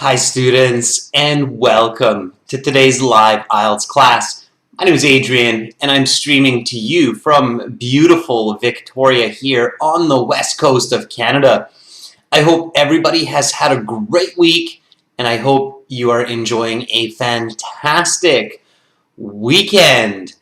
Hi students, and welcome to today's live IELTS class. My name is Adrian and I'm streaming to you from beautiful Victoria here on the west coast of Canada. I hope everybody has had a great week and I hope you are enjoying a fantastic weekend.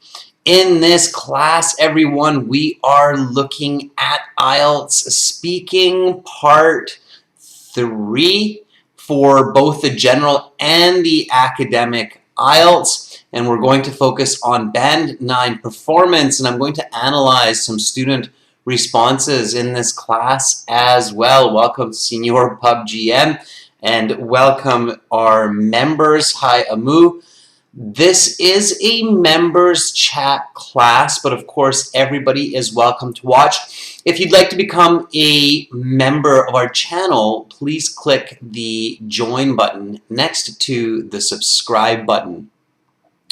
In this class, everyone, we are looking at IELTS speaking part 3 for both the general and the academic IELTS, and we're going to focus on Band 9 performance, and I'm going to analyze some student responses in this class as well. Welcome Senior Pub GM, and welcome our members. Hi Amu. This is a members chat class, but of course everybody is welcome to watch. If you'd like to become a member of our channel, please click the join button next to the subscribe button.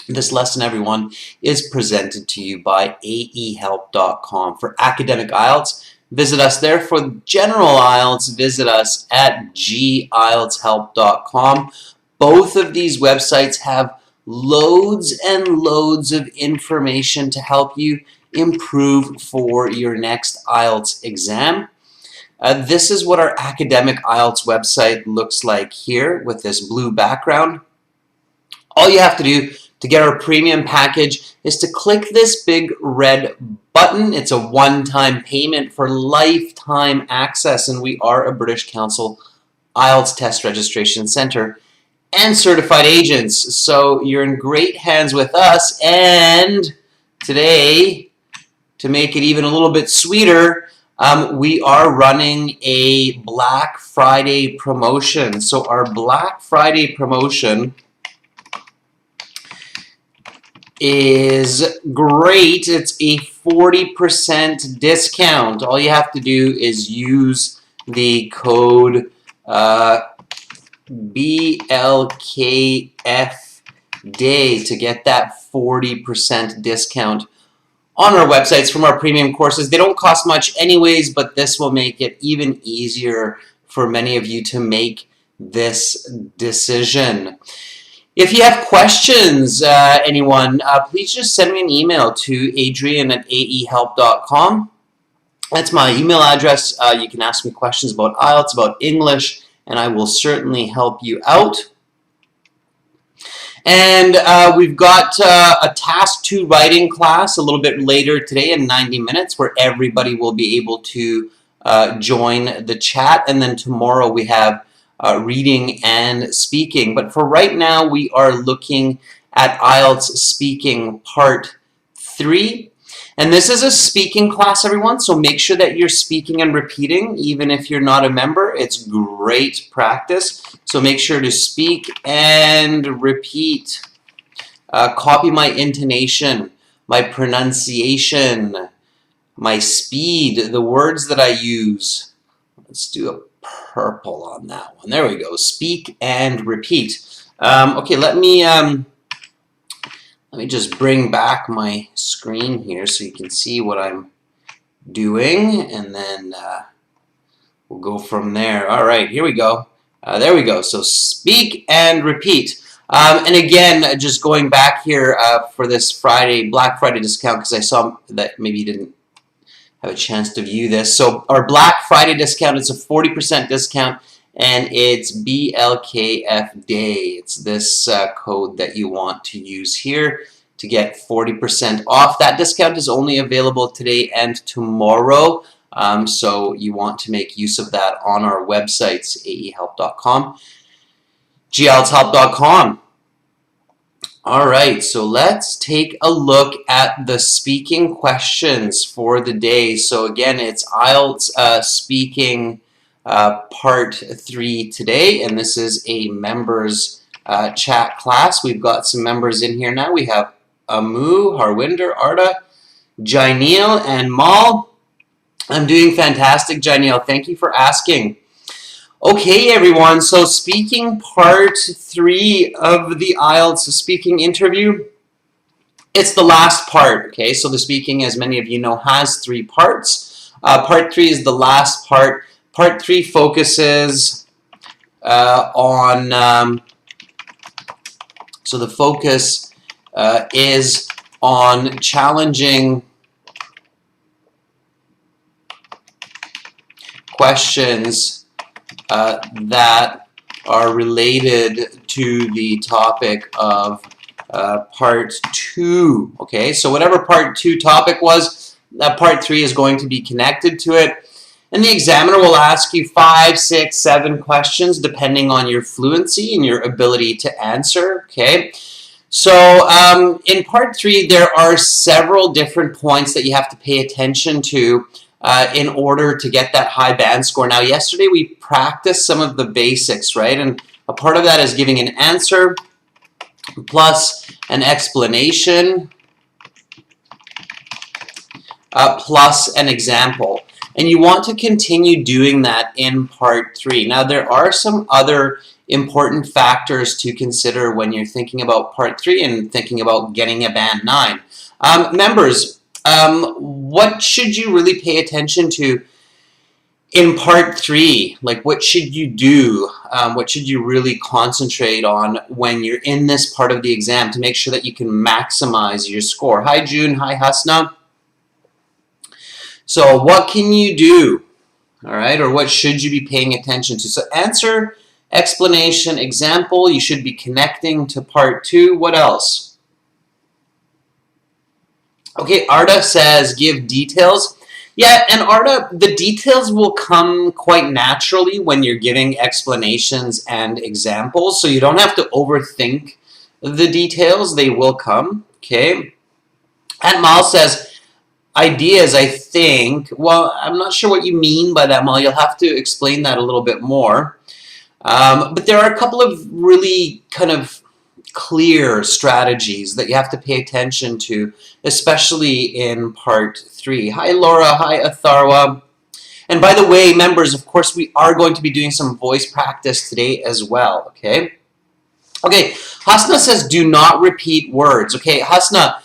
This lesson, everyone, is presented to you by aehelp.com. For academic IELTS, visit us there. For general IELTS, visit us at gieltshelp.com. Both of these websites have loads and loads of information to help you improve for your next IELTS exam. This is what our academic IELTS website looks like here with this blue background. All you have to do to get our premium package is to click this big red button. It's a one-time payment for lifetime access, and we are a British Council IELTS Test Registration Center and certified agents. So you're in great hands with us, and today, to make it even a little bit sweeter, we are running a Black Friday promotion. So our Black Friday promotion is great. It's a 40% discount. All you have to do is use the code BLKF day to get that 40% discount on our websites from our premium courses. They don't cost much anyways, but this will make it even easier for many of you to make this decision. If you have questions, anyone, please just send me an email to adrian@aehelp.com. That's my email address. You can ask me questions about IELTS, about English, and I will certainly help you out. And we've got a Task 2 writing class a little bit later today in 90 minutes where everybody will be able to join the chat. And then tomorrow we have reading and speaking. But for right now, we are looking at IELTS speaking part 3. And this is a speaking class, everyone, so make sure that you're speaking and repeating, even if you're not a member. It's great practice, so make sure to speak and repeat. Copy my intonation, my pronunciation, my speed, the words that I use. Let's do a purple on that one. There we go. Speak and repeat. Okay, let me just bring back my screen here so you can see what I'm doing, and then we'll go from there. All right, here we go. There we go. So speak and repeat. And again, just going back here for this Black Friday discount, because I saw that maybe you didn't have a chance to view this. So our Black Friday discount, it's a 40% discount, and it's BLKF Day. It's this code that you want to use here to get 40% off. That discount is only available today and tomorrow, so you want to make use of that on our websites, aehelp.com, gieltshelp.com. All right, so let's take a look at the speaking questions for the day. So again, it's IELTS speaking part 3 today, and this is a members chat class. We've got some members in here now. We have Amu, Harwinder, Arda, Jaineel, and Mal. I'm doing fantastic, Jaineel. Thank you for asking. Okay, everyone, so speaking part 3 of the IELTS speaking interview. It's the last part, okay? So the speaking, as many of you know, has 3 parts. Part 3 is the last part. Part 3 focuses so the focus is on challenging questions that are related to the topic of part 2. Okay, so whatever part 2 topic was, part 3 is going to be connected to it. And the examiner will ask you 5, 6, 7 questions depending on your fluency and your ability to answer. Okay, so in part 3 there are several different points that you have to pay attention to in order to get that high band score. Now, yesterday we practiced some of the basics, right? And a part of that is giving an answer plus an explanation plus an example. And you want to continue doing that in part 3. Now, there are some other important factors to consider when you're thinking about part 3 and thinking about getting a band 9. Members, what should you really pay attention to in part 3? Like, what should you do? What should you really concentrate on when you're in this part of the exam to make sure that you can maximize your score? Hi, June. Hi, Hasna. So what can you do? All right, or what should you be paying attention to? So answer, explanation, example. You should be connecting to part 2. What else? Okay, Arda says give details. Yeah, and Arda, the details will come quite naturally when you're giving explanations and examples, so you don't have to overthink the details. They will come, okay? And Mal says, ideas, I think. Well, I'm not sure what you mean by that, Mal. You'll have to explain that a little bit more. But there are a couple of really kind of clear strategies that you have to pay attention to, especially in part 3. Hi, Laura. Hi, Atharwa. And by the way, members, of course, we are going to be doing some voice practice today as well, okay? Okay, Hasna says do not repeat words. Okay, Hasna,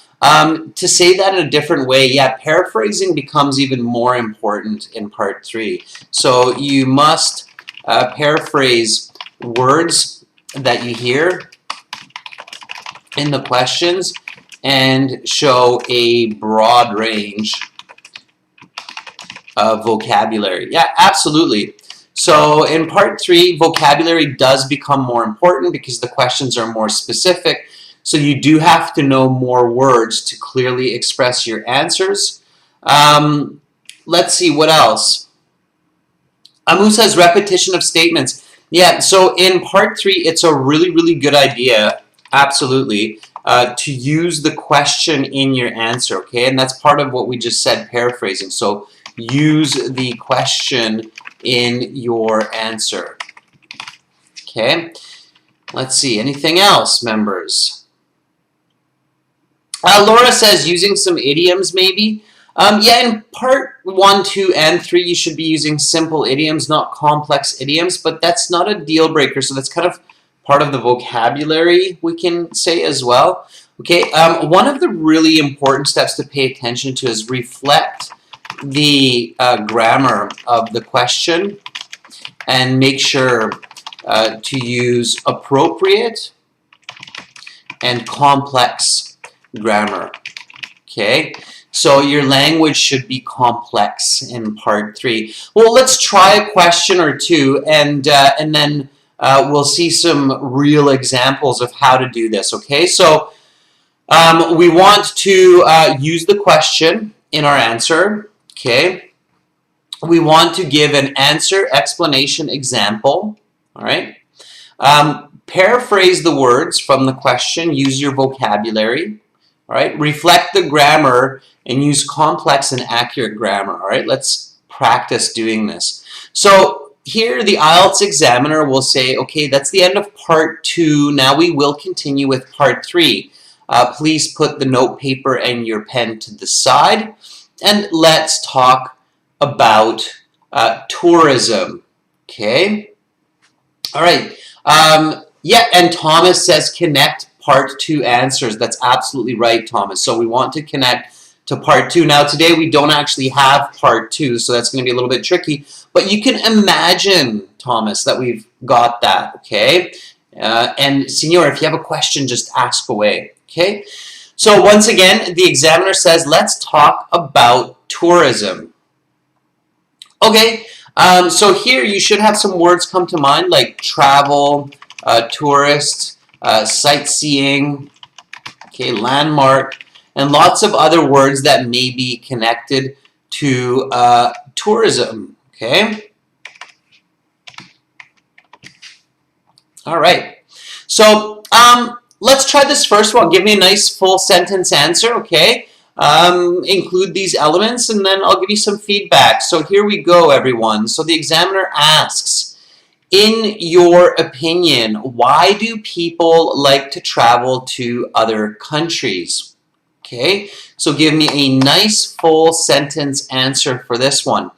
to say that in a different way, yeah, paraphrasing becomes even more important in part 3. So you must paraphrase words that you hear in the questions and show a broad range of vocabulary. Yeah, absolutely. So in part 3, vocabulary does become more important because the questions are more specific. So you do have to know more words to clearly express your answers. Let's see, what else? Amu says repetition of statements. Yeah, so in part 3, it's a really, really good idea, absolutely, to use the question in your answer, okay? And that's part of what we just said, paraphrasing. So use the question in your answer, okay? Let's see, anything else, members? Laura says using some idioms, maybe. Yeah, in part 1, 2, and 3, you should be using simple idioms, not complex idioms, but that's not a deal breaker, so that's kind of part of the vocabulary, we can say as well. Okay, one of the really important steps to pay attention to is reflect the grammar of the question and make sure to use appropriate and complex grammar, okay? So your language should be complex in part 3. Well, let's try a question or two, and then we'll see some real examples of how to do this, okay? So we want to use the question in our answer, okay? We want to give an answer, explanation, example, all right? Paraphrase the words from the question, use your vocabulary, all right? Reflect the grammar and use complex and accurate grammar, all right? Let's practice doing this. So here the IELTS examiner will say, okay, that's the end of part 2. Now we will continue with part 3. Please put the note paper and your pen to the side, and let's talk about tourism, okay? All right. Yeah, and Thomas says connect part 2 answers. That's absolutely right, Thomas. So we want to connect to part 2. Now today we don't actually have part 2, so that's going to be a little bit tricky, but you can imagine, Thomas, that we've got that, okay? And Senor, if you have a question, just ask away, okay? So once again, the examiner says, let's talk about tourism. Okay, so here you should have some words come to mind like travel, tourist, sightseeing, okay, landmark, and lots of other words that may be connected to tourism, okay? All right, so let's try this first one. Give me a nice full sentence answer, okay? Include these elements, and then I'll give you some feedback. So here we go, everyone. So the examiner asks, in your opinion, why do people like to travel to other countries? Okay, so give me a nice full sentence answer for this one.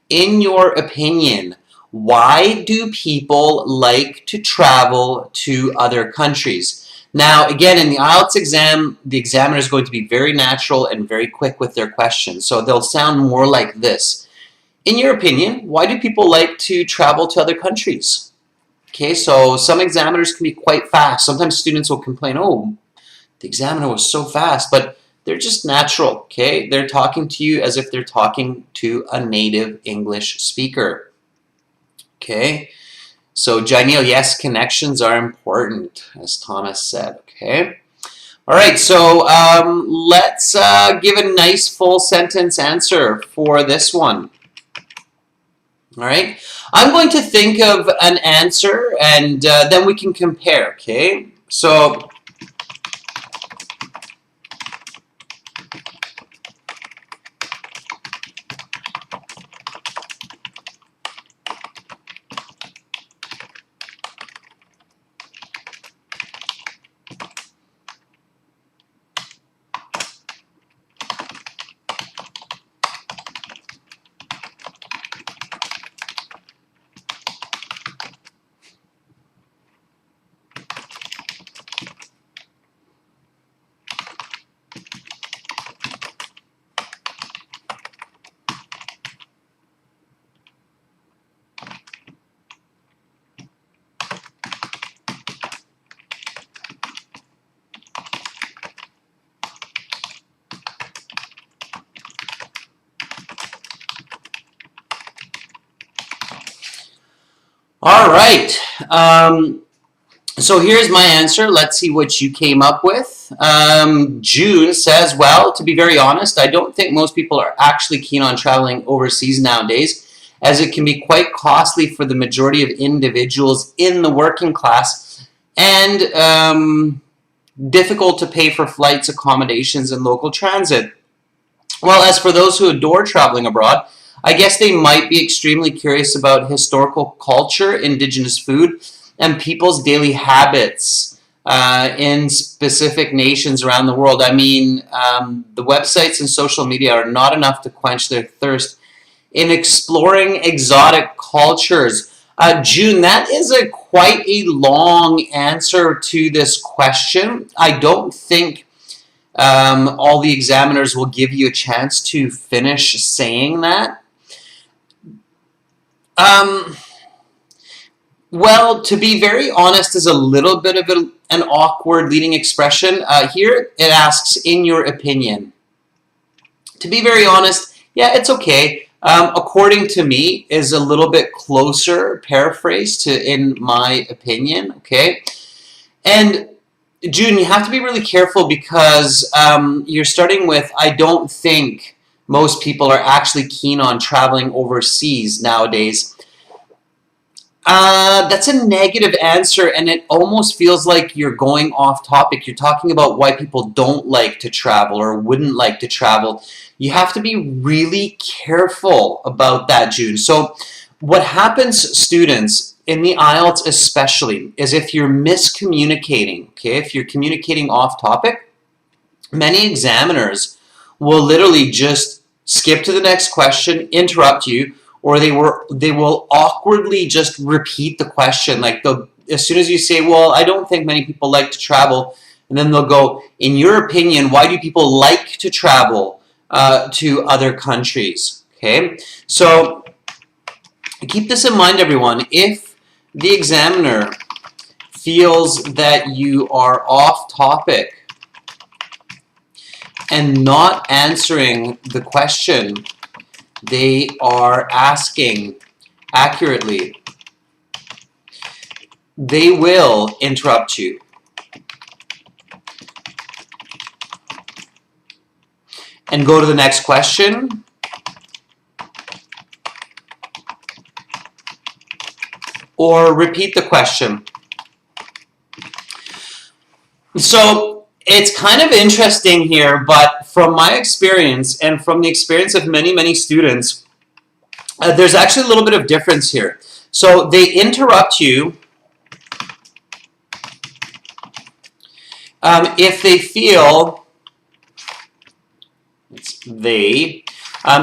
In your opinion, why do people like to travel to other countries? Now, again, in the IELTS exam, the examiner is going to be very natural and very quick with their questions. So they'll sound more like this. In your opinion, why do people like to travel to other countries? Okay, so some examiners can be quite fast. Sometimes students will complain, oh, the examiner was so fast, but they're just natural, okay? They're talking to you as if they're talking to a native English speaker, okay? So, Janelle, yes, connections are important, as Thomas said, okay? All right, so let's give a nice full sentence answer for this one. All right, I'm going to think of an answer and then we can compare, okay? So, all right, so here's my answer. Let's see what you came up with. June says, well, to be very honest, I don't think most people are actually keen on traveling overseas nowadays, as it can be quite costly for the majority of individuals in the working class and difficult to pay for flights, accommodations, and local transit. Well, as for those who adore traveling abroad, I guess they might be extremely curious about historical culture, indigenous food, and people's daily habits in specific nations around the world. I mean, the websites and social media are not enough to quench their thirst in exploring exotic cultures. June, that is quite a long answer to this question. I don't think all the examiners will give you a chance to finish saying that. Well, to be very honest, is a little bit of an awkward leading expression. Here it asks, in your opinion. To be very honest, yeah, it's okay. According to me is a little bit closer paraphrase to in my opinion, okay? And June, you have to be really careful because you're starting with, I don't think most people are actually keen on traveling overseas nowadays. That's a negative answer, and it almost feels like you're going off topic. You're talking about why people don't like to travel or wouldn't like to travel. You have to be really careful about that, June. So what happens, students, in the IELTS especially, is if you're miscommunicating, okay, if you're communicating off topic, many examiners will literally just skip to the next question, interrupt you, or they will awkwardly just repeat the question. Like as soon as you say, well, I don't think many people like to travel, and then they'll go, in your opinion, why do people like to travel to other countries. Okay, so keep this in mind, everyone. If the examiner feels that you are off topic and not answering the question they are asking accurately, they will interrupt you. And go to the next question. Or repeat the question. So it's kind of interesting here, but from my experience and from the experience of many, many students, there's actually a little bit of difference here. So they interrupt you if they feel,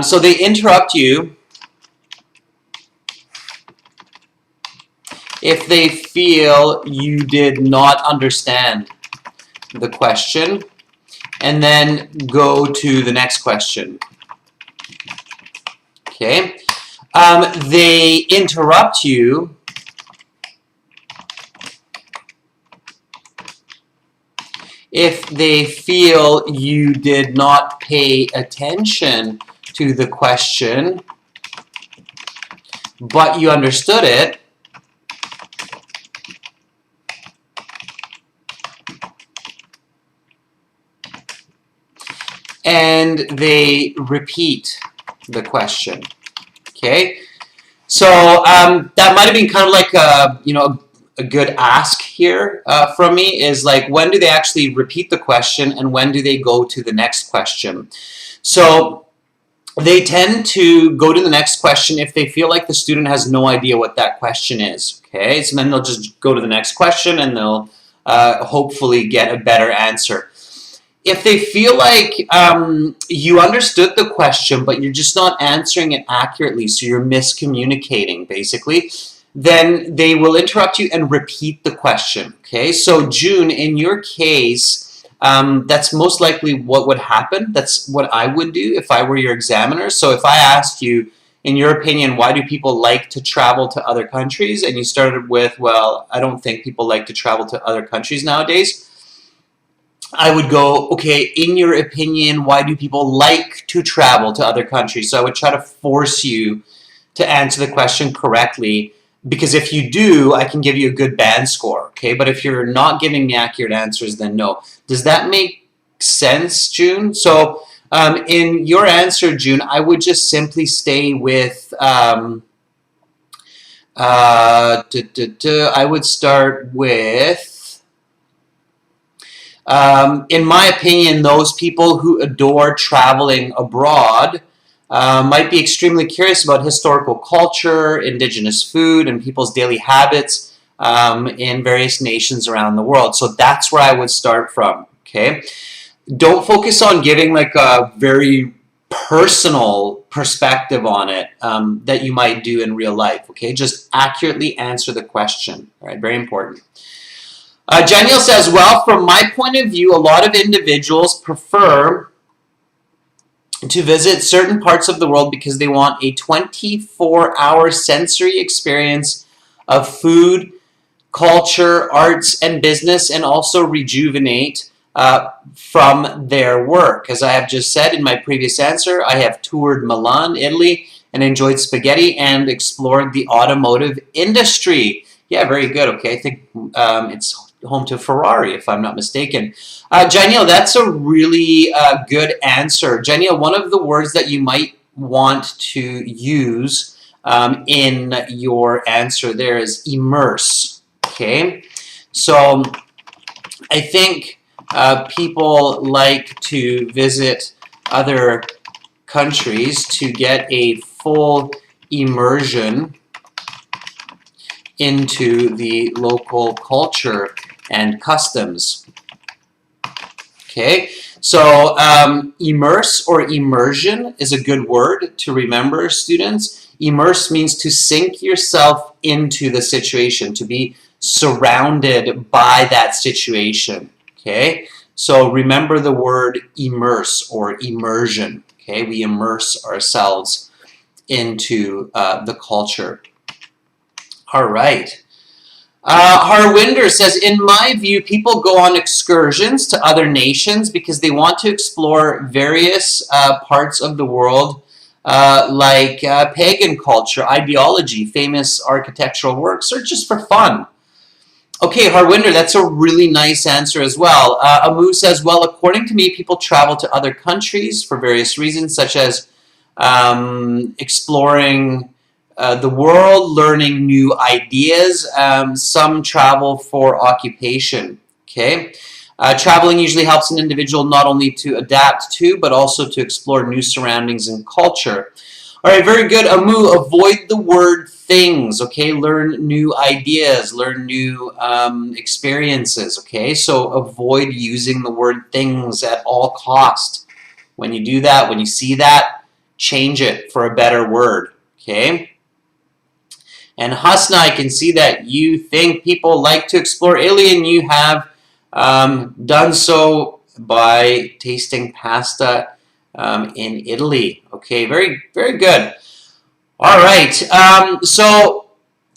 so they interrupt you if they feel you did not understand the question, and then go to the next question. Okay. They interrupt you if they feel you did not pay attention to the question, but you understood it. And they repeat the question. Okay, so that might have been kind of like a good ask here from me, is like, when do they actually repeat the question and when do they go to the next question? So they tend to go to the next question if they feel like the student has no idea what that question is. Okay, so then they'll just go to the next question and they'll hopefully get a better answer. If they feel like you understood the question, but you're just not answering it accurately, so you're miscommunicating, basically, then they will interrupt you and repeat the question. Okay, so June, in your case, that's most likely what would happen. That's what I would do if I were your examiner. So if I asked you, in your opinion, why do people like to travel to other countries? And you started with, well, I don't think people like to travel to other countries nowadays. I would go, okay, in your opinion, why do people like to travel to other countries? So I would try to force you to answer the question correctly, because if you do, I can give you a good band score, okay? But if you're not giving me accurate answers, then no. Does that make sense, June? So in your answer, June, I would just simply stay with, I would start with, in my opinion, those people who adore traveling abroad might be extremely curious about historical culture, indigenous food, and people's daily habits in various nations around the world. So that's where I would start from, okay? Don't focus on giving like a very personal perspective on it that you might do in real life, okay? Just accurately answer the question, all right? Very important. Daniel says, well, from my point of view, a lot of individuals prefer to visit certain parts of the world because they want a 24-hour sensory experience of food, culture, arts, and business, and also rejuvenate from their work. As I have just said in my previous answer, I have toured Milan, Italy, and enjoyed spaghetti and explored the automotive industry. Yeah, very good. Okay, I think it's home to Ferrari, if I'm not mistaken. Janiel, that's a really good answer. Janiel, one of the words that you might want to use in your answer there is immerse. Okay, so I think people like to visit other countries to get a full immersion into the local culture and customs. Okay, so immerse or immersion is a good word to remember, students. Immerse means to sink yourself into the situation, to be surrounded by that situation. Okay, so remember the word immerse or immersion. Okay, we immerse ourselves into the culture. All right. Harwinder says, in my view, people go on excursions to other nations because they want to explore various parts of the world, like pagan culture, ideology, famous architectural works, or just for fun. Okay, Harwinder, that's a really nice answer as well. Amu says, well, according to me, people travel to other countries for various reasons, such as exploring the world, learning new ideas. Some travel for occupation. Okay, traveling usually helps an individual not only to adapt to, but also to explore new surroundings and culture. All right, very good, Amu. Avoid the word things, okay? Learn new ideas, learn new experiences, okay? So avoid using the word things at all cost. When you do that, when you see that, change it for a better word, okay? And Hasna, I can see that you think people like to explore Italy, and you have done so by tasting pasta in Italy. Okay, very, very good. All right,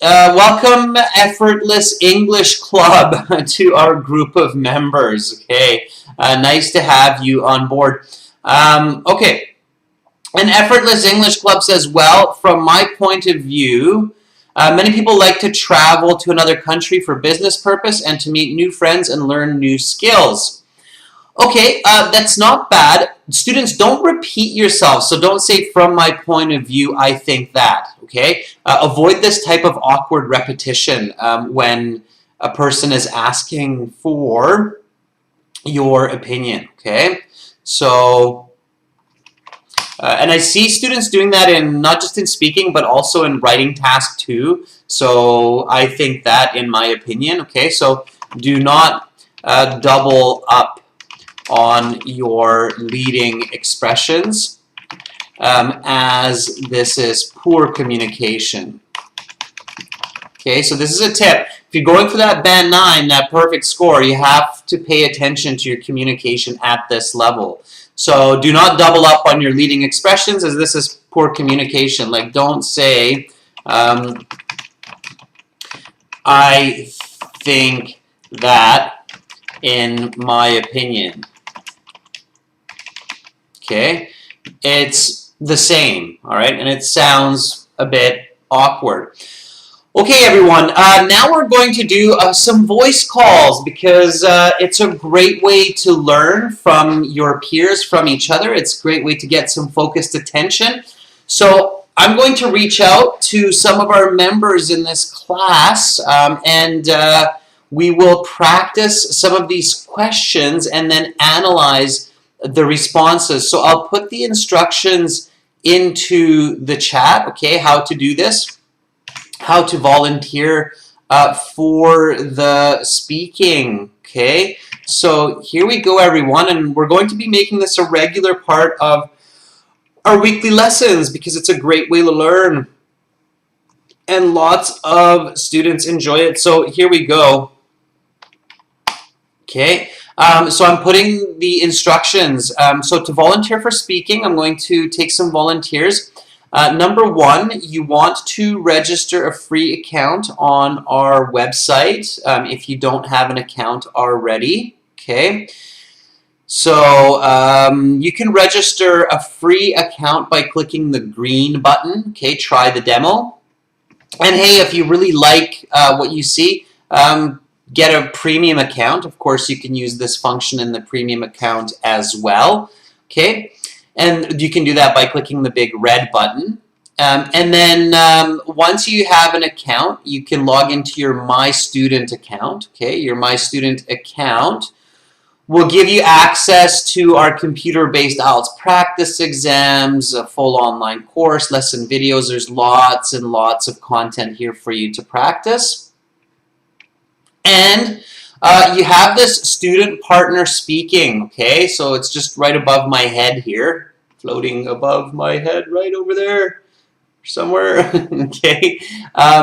welcome Effortless English Club to our group of members. Okay, nice to have you on board. Okay, and Effortless English Club says, well, from my point of view, many people like to travel to another country for business purpose and to meet new friends and learn new skills. Okay, that's not bad. Students, don't repeat yourself. So don't say, from my point of view, I think that. Okay, avoid this type of awkward repetition when a person is asking for your opinion. Okay, so and I see students doing that in not just in speaking, but also in writing task too. So I think that, in my opinion. Okay, so do not double up on your leading expressions, as this is poor communication. Okay, so this is a tip. If you're going for that band 9, that perfect score, you have to pay attention to your communication at this level. So do not double up on your leading expressions, as this is poor communication. Like, don't say, I think that, in my opinion. Okay, it's the same, all right, and it sounds a bit awkward. Okay, everyone, now we're going to do some voice calls, because it's a great way to learn from your peers, from each other. It's a great way to get some focused attention. So I'm going to reach out to some of our members in this class, and we will practice some of these questions and then analyze the responses. So I'll put the instructions into the chat, okay, how to do this, how to volunteer for the speaking, okay? So here we go, everyone, and we're going to be making this a regular part of our weekly lessons, because it's a great way to learn, and lots of students enjoy it. So here we go. Okay, so I'm putting the instructions. So to volunteer for speaking, I'm going to take some volunteers. Number 1, you want to register a free account on our website if you don't have an account already. Okay, so you can register a free account by clicking the green button. Okay, try the demo. And hey, if you really like what you see, get a premium account. Of course, you can use this function in the premium account as well. Okay, and you can do that by clicking the big red button. And then once you have an account, you can log into your My Student account. Okay, your My Student account will give you access to our computer-based IELTS practice exams, a full online course, lesson videos. There's lots and lots of content here for you to practice. And you have this student partner speaking, okay? So it's just right above my head here, floating above my head right over there somewhere, okay?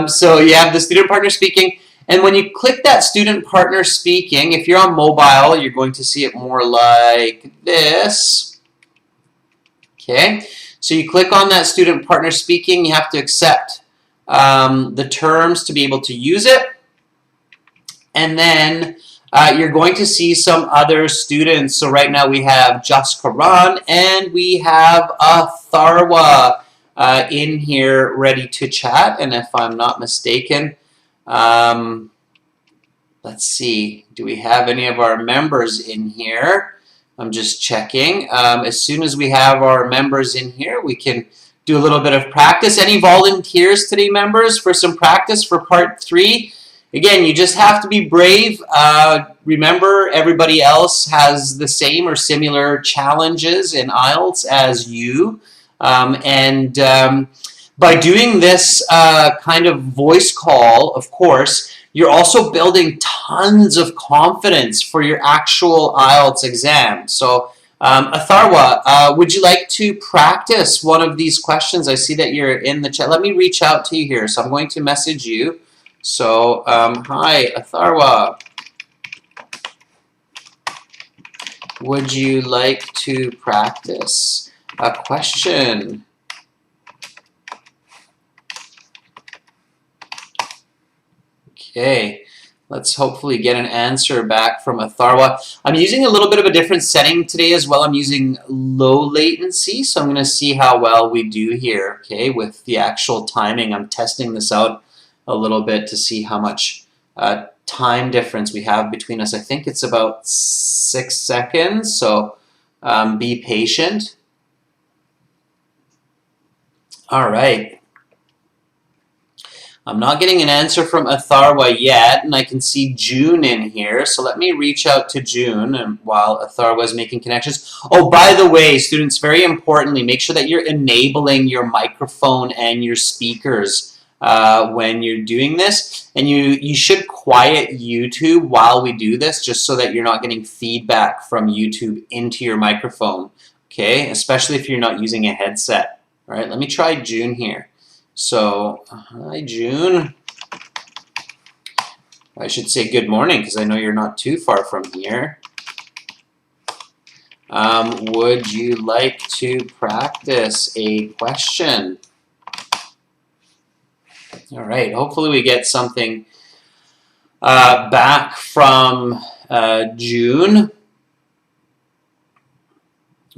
So you have the student partner speaking, and when you click that student partner speaking, if you're on mobile, you're going to see it more like this, Okay, so you click on that student partner speaking. You have to accept the terms to be able to use it. And then you're going to see some other students. So right now we have Just Karan and we have Atharwa in here ready to chat. And if I'm not mistaken, let's see, do we have any of our members in here? I'm just checking. As soon as we have our members in here, we can do a little bit of practice. Any volunteers today, members, for some practice for part 3? Again, you just have to be brave. Remember, everybody else has the same or similar challenges in IELTS as you. By doing this kind of voice call, of course, you're also building tons of confidence for your actual IELTS exam. So, Atharwa, would you like to practice one of these questions? I see that you're in the chat. Let me reach out to you here. So I'm going to message you. So, hi, Atharwa. Would you like to practice a question? Okay, let's hopefully get an answer back from Atharwa. I'm using a little bit of a different setting today as well. I'm using low latency, so I'm going to see how well we do here, okay, with the actual timing. I'm testing this out a little bit to see how much time difference we have between us. I think it's about 6 seconds, so be patient. All right. I'm not getting an answer from Atharwa yet, and I can see June in here, so let me reach out to June while Atharwa is making connections. Oh, by the way, students, very importantly, make sure that you're enabling your microphone and your speakers when you're doing this, and you should quiet YouTube while we do this, just so that you're not getting feedback from YouTube into your microphone, okay, especially if you're not using a headset. All right, let me try June here. So, hi June. I should say good morning because I know you're not too far from here. Would you like to practice a question? All right, hopefully we get something back from June.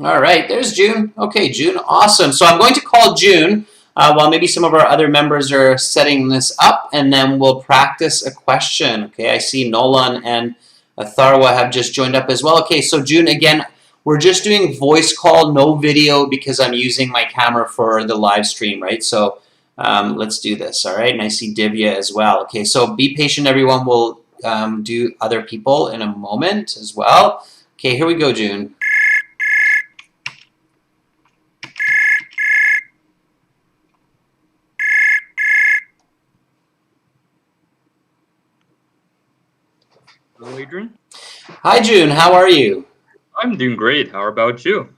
All right, there's June. Okay, June, awesome. So I'm going to call June while maybe some of our other members are setting this up, and then we'll practice a question. Okay, I see Nolan and Atharwa have just joined up as well. Okay, so June, again, we're just doing voice call, no video, because I'm using my camera for the live stream, right? So let's do this, all right? And I see Divya as well. Okay, so be patient, everyone. We'll do other people in a moment as well. Okay, here we go, June. Hello, Adrian. Hi, June. How are you? I'm doing great. How about you?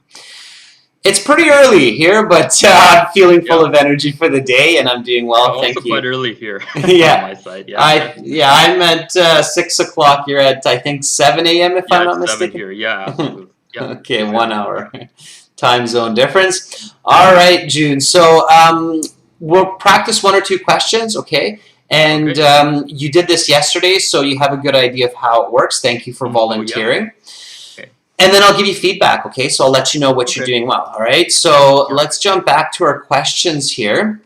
It's pretty early here, but I'm feeling full of energy for the day, and I'm doing well. Also Thank you. quite early here Yeah, on my side. Yeah, I'm at 6 o'clock. You're at I think 7 a.m. if I'm not it's 7 mistaken. here. Yeah, absolutely. Yeah. Okay, 1 hour time zone difference. All right, June. So we'll practice 1 or 2 questions, okay? And you did this yesterday, so you have a good idea of how it works. Thank you for volunteering. Okay. And then I'll give you feedback, okay? So I'll let you know what you're doing well, all right? So let's jump back to our questions here.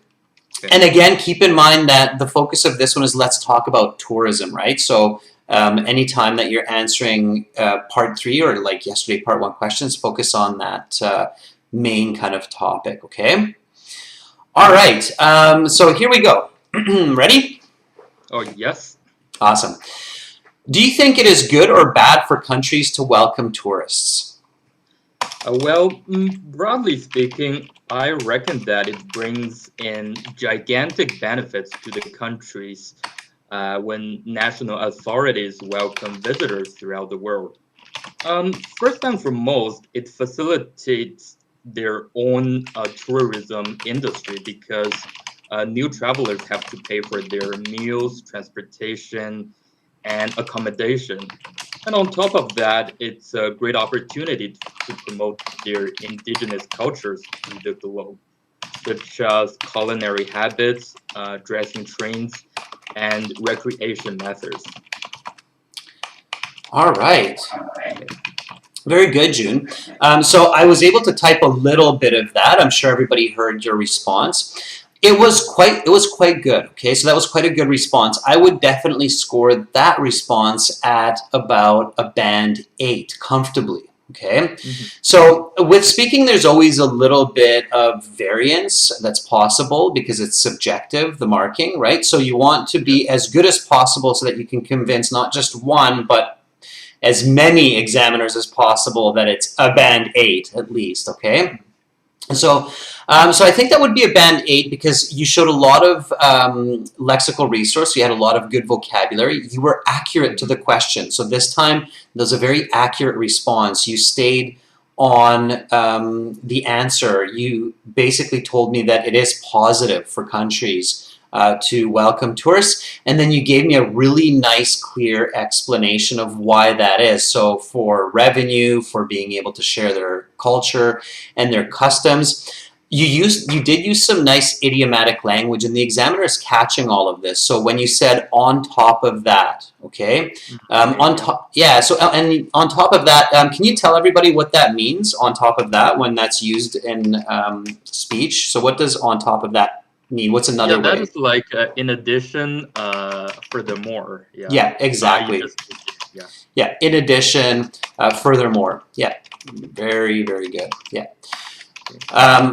Okay. And again, keep in mind that the focus of this one is let's talk about tourism, right? So anytime that you're answering part 3 or like yesterday, part 1 questions, focus on that main kind of topic, okay? All right, so here we go. Ready? Oh, yes. Awesome. Do you think it is good or bad for countries to welcome tourists? Broadly speaking, I reckon that it brings in gigantic benefits to the countries when national authorities welcome visitors throughout the world. First and foremost, it facilitates their own tourism industry because new travelers have to pay for their meals, transportation, and accommodation. And on top of that, it's a great opportunity to promote their indigenous cultures to the globe, such as culinary habits, dressing trends, and recreation methods. All right. Very good, June. So I was able to type a little bit of that. I'm sure everybody heard your response. It was quite good. Okay, so that was quite a good response. I would definitely score that response at about a band 8 comfortably. Okay, so with speaking, there's always a little bit of variance that's possible because it's subjective, the marking, right? So you want to be as good as possible so that you can convince not just one, but as many examiners as possible that it's a band 8 at least, okay? So, so I think that would be a band 8 because you showed a lot of lexical resource. You had a lot of good vocabulary. You were accurate to the question. So this time, there was a very accurate response. You stayed on the answer. You basically told me that it is positive for countries to welcome tourists, and then you gave me a really nice, clear explanation of why that is. So for revenue, for being able to share their culture and their customs, you did use some nice idiomatic language, and the examiner is catching all of this. So when you said on top of that, okay, on top, yeah. So and on top of that, can you tell everybody what that means? On top of that, when that's used in speech. So what does on top of that mean? What's Yeah, another that way? is like in addition, furthermore. Yeah. Yeah, You exactly. just yeah. Yeah, in addition, furthermore. Yeah, very, very good. Yeah.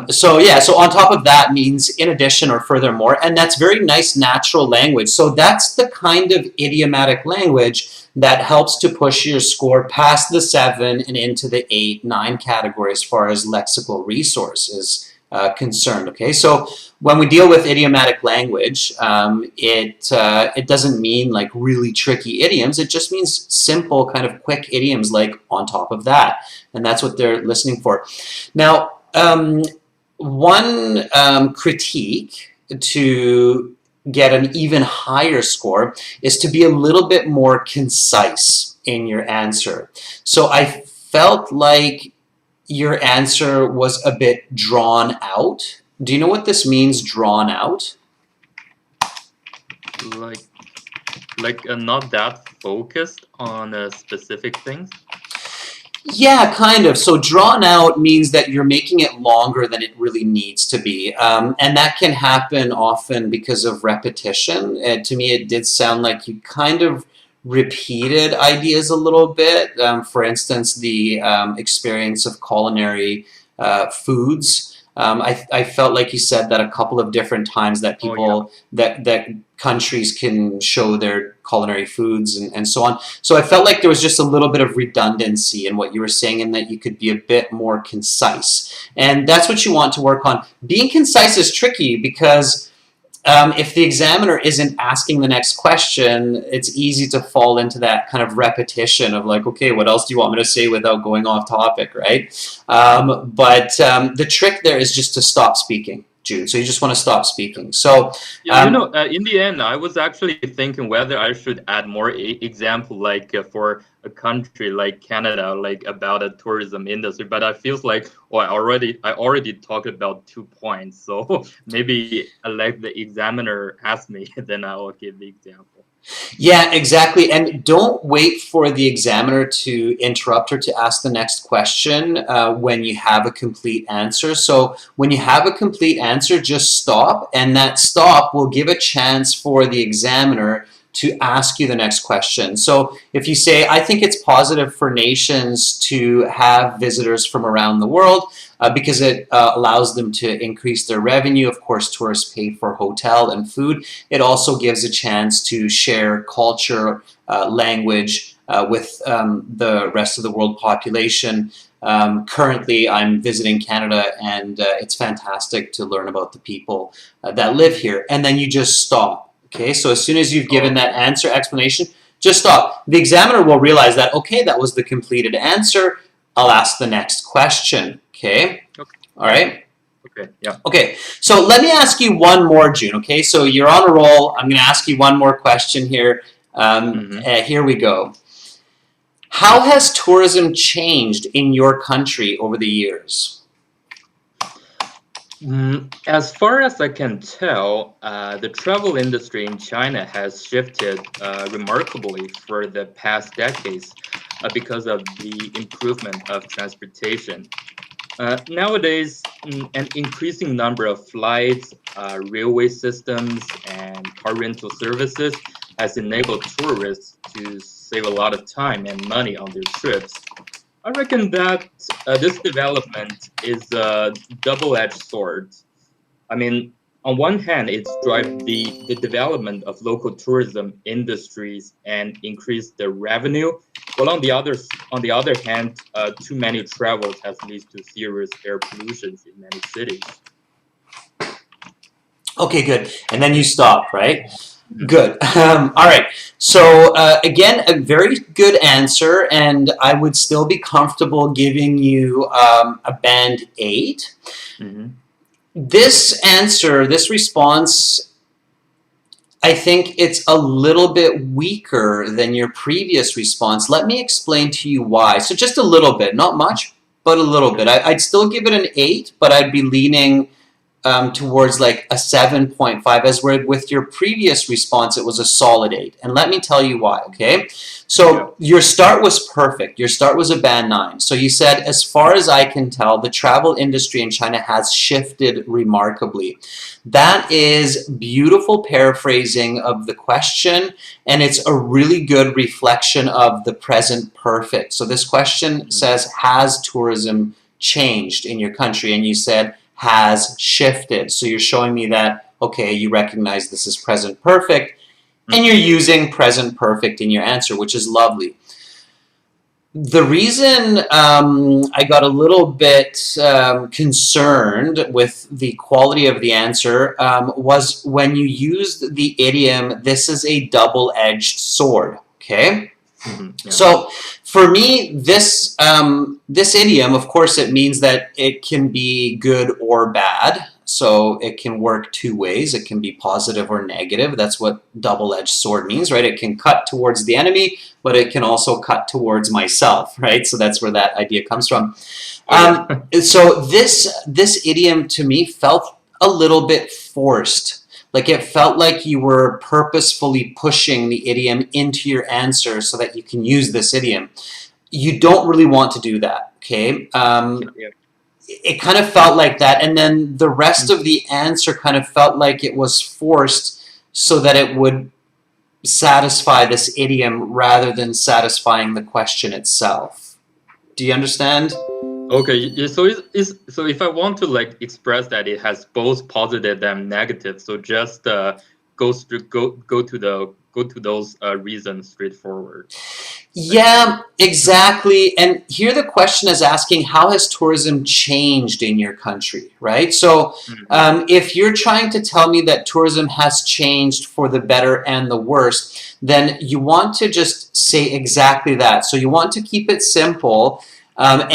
So yeah, so on top of that means in addition or furthermore, and that's very nice natural language. So that's the kind of idiomatic language that helps to push your score past the 7 and into the 8, 9 category as far as lexical resource is concerned. Okay, so when we deal with idiomatic language, it doesn't mean like really tricky idioms. It just means simple, kind of quick idioms like on top of that, and that's what they're listening for. Now, one critique to get an even higher score is to be a little bit more concise in your answer. So I felt like your answer was a bit drawn out. Do you know what this means, drawn out? Like not that focused on specific things. Yeah, kind of. So drawn out means that you're making it longer than it really needs to be. And that can happen often because of repetition. To me, it did sound like you kind of repeated ideas a little bit. For instance, the experience of culinary foods. I felt like you said that a couple of different times that Oh yeah. people, that countries can show their culinary foods and so on. So I felt like there was just a little bit of redundancy in what you were saying and that you could be a bit more concise. And that's what you want to work on. Being concise is tricky because if the examiner isn't asking the next question, it's easy to fall into that kind of repetition of like, okay, what else do you want me to say without going off topic, right? But the trick there is just to stop speaking, Jude. So you just want to stop speaking. So Yeah, you know, in the end, I was actually thinking whether I should add more example, like for a country like Canada, like about a tourism industry. But I feels like, oh, I already talked about 2 points, so maybe let the examiner ask me, then I'll give the example. yeah, exactly. And don't wait for the examiner to interrupt or to ask the next question when you have a complete answer. So when you have a complete answer, just stop, and that stop will give a chance for the examiner to ask you the next question. So if you say, I think it's positive for nations to have visitors from around the world because it allows them to increase their revenue. Of course, tourists pay for hotel and food. It also gives a chance to share culture, language with the rest of the world population. Currently, I'm visiting Canada, and it's fantastic to learn about the people that live here. And then you just stop. Okay, so as soon as you've given that answer explanation, just stop. The examiner will realize that, okay, that was the completed answer. I'll ask the next question. Okay, Okay. all right. Okay. Yeah. Okay, so let me ask you one more, June. Okay, so you're on a roll. I'm going to ask you one more question here. Mm-hmm. Here we go. How has tourism changed in your country over the years? As far as I can tell, the travel industry in China has shifted remarkably for the past decades because of the improvement of transportation. Nowadays, an increasing number of flights, railway systems, and car rental services has enabled tourists to save a lot of time and money on their trips. I reckon that this development is a double-edged sword. I mean, on one hand, it's drive the development of local tourism industries and increase the revenue, while on the other hand, too many travels has leads to serious air pollution in many cities. Okay, good. And then you stop, right? Mhm. Good. All right. So again, a very good answer, and I would still be comfortable giving you a band 8. Mhm. This answer, this response, I think it's a little bit weaker than your previous response. Let me explain to you why. So just a little bit, not much, but a little bit. I'd still give it an 8, but I'd be leaning towards like a 7.5, as where with your previous response it was a solid 8. And let me tell you why, okay? Yeah. So your start was perfect. Your start was a band 9. So you said, as far as I can tell, the travel industry in China has shifted remarkably. That is beautiful paraphrasing of the question, and it's a really good reflection of the present perfect. So this question Mhm. says, has tourism changed in your country? And you said, has shifted. So you're showing me that, okay, you recognize this is present perfect, and you're using present perfect in your answer, which is lovely. The reason I got a little bit concerned with the quality of the answer was when you used the idiom, this is a double-edged sword, okay? Yeah. So for me, this idiom, of course, it means that it can be good or bad. So it can work two ways. It can be positive or negative. That's what double-edged sword means, right? It can cut towards the enemy, but it can also cut towards myself, right? So that's where that idea comes from. Oh yeah. So this idiom to me felt a little bit forced. Like it felt like you were purposefully pushing the idiom into your answer so that you can use this idiom. You don't really want to do that, okay? Yeah. It kind of felt like that, and then the rest Mhm. of the answer kind of felt like it was forced so that it would satisfy this idiom rather than satisfying the question itself. Do you understand? Okay, yeah, so so if I want to like express that it has both positive and negative, so just go to those reasons straightforward, I think. Yeah, exactly. And here the question is asking, how has tourism changed in your country, right? So Mhm. if you're trying to tell me that tourism has changed for the better and the worse, then you want to just say exactly that. So you want to keep it simple.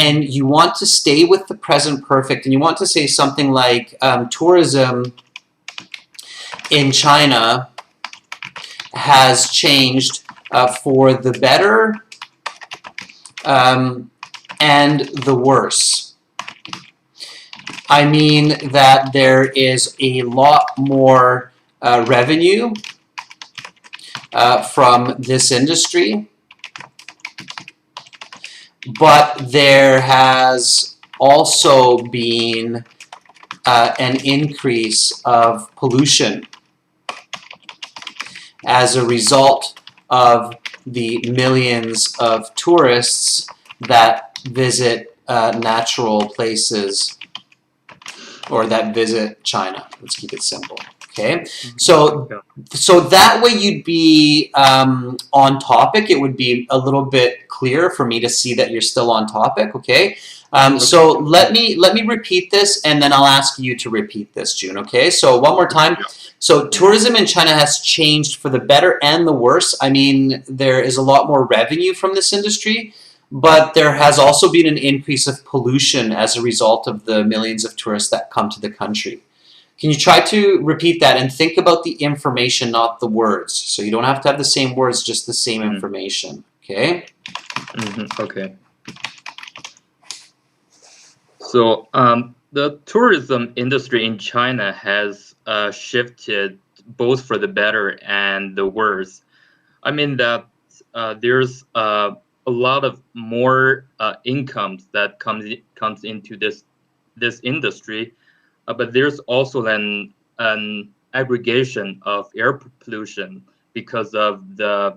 And you want to stay with the present perfect, and you want to say something like tourism in China has changed for the better and the worse. I mean that there is a lot more revenue from this industry, but there has also been an increase of pollution as a result of the millions of tourists that visit natural places or that visit China. Let's keep it simple. Okay, so Yeah. that way you'd be on topic. It would be a little bit clearer for me to see that you're still on topic. Okay, Okay. so let me repeat this, and then I'll ask you to repeat this, June. Okay, so one more time. Yeah. So Yeah. tourism in China has changed for the better and the worse. I mean, there is a lot more revenue from this industry, but there has also been an increase of pollution as a result of the millions of tourists that come to the country. Can you try to repeat that and think about the information, not the words? So you don't have to have the same words, just the same Mhm. information. Okay? Okay. So the tourism industry in China has shifted both for the better and the worse. I mean that there's a lot of more incomes that comes into this industry, but there's also an aggregation of air pollution because of uh,